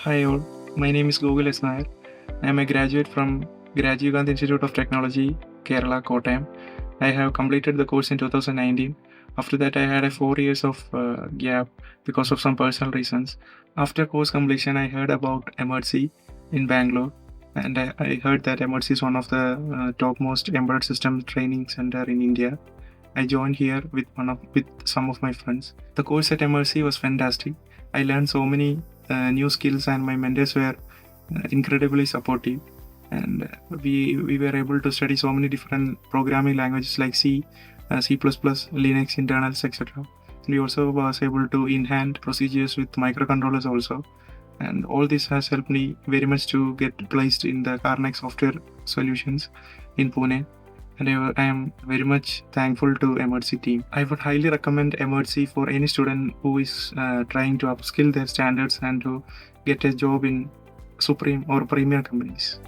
Hi all, my name is Gokul Nair. I am a graduate from Rajiv Gandhi Institute of Technology, Kerala, Kottayam. I have completed the course in 2019. After that, I had a 4 years of gap because of some personal reasons. After course completion, I heard about Emertxe in Bangalore, and I heard that Emertxe is one of the topmost embedded system training center in India. I joined here with some of my friends. The course at Emertxe was fantastic. I learned so many new skills, and my mentors were incredibly supportive. And we were able to study so many different programming languages like C, C++, Linux internals, etc. We also was able to enhance procedures with microcontrollers also. And all this has helped me very much to get placed in the Karnex software solutions in Pune. And I am very much thankful to Emertxe team. I would highly recommend Emertxe for any student who is trying to upskill their standards and to get a job in supreme or premier companies.